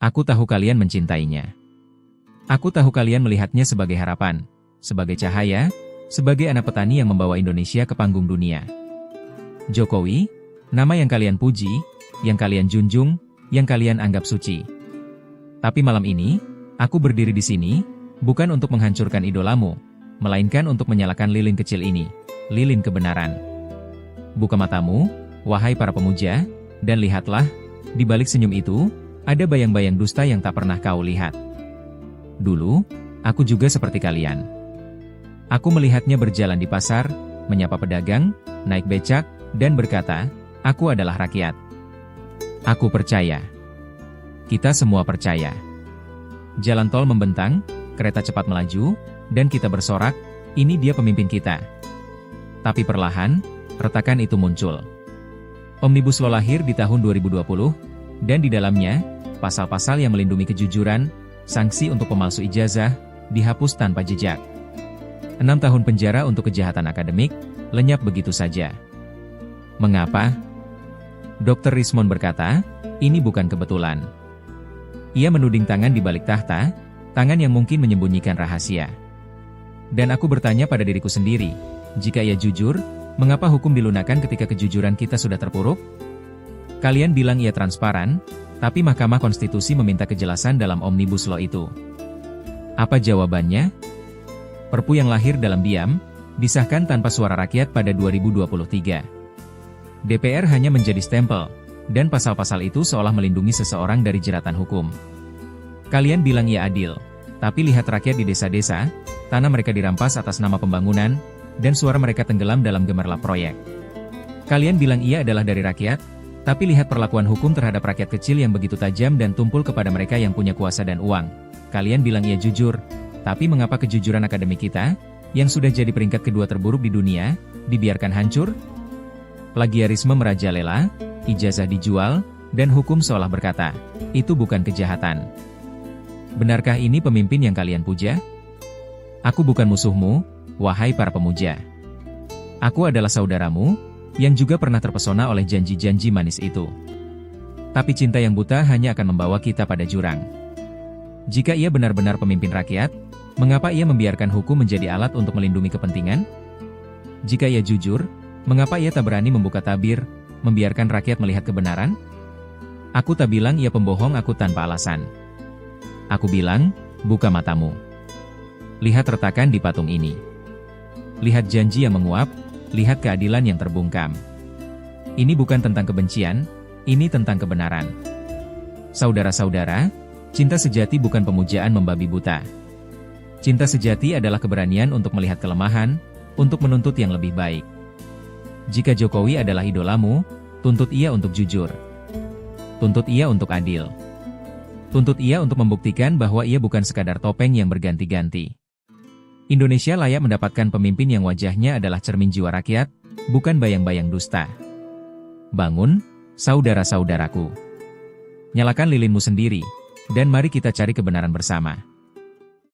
Aku tahu kalian mencintainya. Aku tahu kalian melihatnya sebagai harapan, sebagai cahaya, sebagai anak petani yang membawa Indonesia ke panggung dunia. Jokowi, nama yang kalian puji, yang kalian junjung, yang kalian anggap suci. Tapi malam ini, aku berdiri di sini, bukan untuk menghancurkan idolamu, melainkan untuk menyalakan lilin kecil ini, lilin kebenaran. Buka matamu, wahai para pemuja, dan lihatlah, di balik senyum itu, ada bayang-bayang dusta yang tak pernah kau lihat. Dulu, aku juga seperti kalian. Aku melihatnya berjalan di pasar, menyapa pedagang, naik becak, dan berkata, aku adalah rakyat. Aku percaya. Kita semua percaya. Jalan tol membentang, kereta cepat melaju, dan kita bersorak, ini dia pemimpin kita. Tapi perlahan, retakan itu muncul. Omnibus Law lahir di tahun 2020, dan di dalamnya, pasal-pasal yang melindungi kejujuran, sanksi untuk pemalsu ijazah, dihapus tanpa jejak. 6 tahun penjara untuk kejahatan akademik, lenyap begitu saja. Mengapa? Dr. Rismond berkata, ini bukan kebetulan. Ia menuding tangan di balik tahta, tangan yang mungkin menyembunyikan rahasia. Dan aku bertanya pada diriku sendiri, jika ia jujur, mengapa hukum dilunakkan ketika kejujuran kita sudah terpuruk? Kalian bilang ia transparan, tapi Mahkamah Konstitusi meminta kejelasan dalam Omnibus Law itu. Apa jawabannya? Perpu yang lahir dalam diam, disahkan tanpa suara rakyat pada 2023. DPR hanya menjadi stempel, dan pasal-pasal itu seolah melindungi seseorang dari jeratan hukum. Kalian bilang ia adil, tapi lihat rakyat di desa-desa, tanah mereka dirampas atas nama pembangunan, dan suara mereka tenggelam dalam gemerlap proyek. Kalian bilang ia adalah dari rakyat, tapi lihat perlakuan hukum terhadap rakyat kecil yang begitu tajam dan tumpul kepada mereka yang punya kuasa dan uang. Kalian bilang ia jujur, tapi mengapa kejujuran akademik kita, yang sudah jadi peringkat kedua terburuk di dunia, dibiarkan hancur? Plagiarisme merajalela, ijazah dijual, dan hukum seolah berkata, itu bukan kejahatan. Benarkah ini pemimpin yang kalian puja? Aku bukan musuhmu, wahai para pemuja. Aku adalah saudaramu, yang juga pernah terpesona oleh janji-janji manis itu. Tapi cinta yang buta hanya akan membawa kita pada jurang. Jika ia benar-benar pemimpin rakyat, mengapa ia membiarkan hukum menjadi alat untuk melindungi kepentingan? Jika ia jujur, mengapa ia tak berani membuka tabir, membiarkan rakyat melihat kebenaran? Aku tak bilang ia pembohong aku tanpa alasan. Aku bilang, buka matamu. Lihat retakan di patung ini. Lihat janji yang menguap, lihat keadilan yang terbungkam. Ini bukan tentang kebencian, ini tentang kebenaran. Saudara-saudara, cinta sejati bukan pemujaan membabi buta. Cinta sejati adalah keberanian untuk melihat kelemahan, untuk menuntut yang lebih baik. Jika Jokowi adalah idolamu, tuntut ia untuk jujur. Tuntut ia untuk adil. Tuntut ia untuk membuktikan bahwa ia bukan sekadar topeng yang berganti-ganti. Indonesia layak mendapatkan pemimpin yang wajahnya adalah cermin jiwa rakyat, bukan bayang-bayang dusta. Bangun, saudara-saudaraku. Nyalakan lilinmu sendiri, dan mari kita cari kebenaran bersama.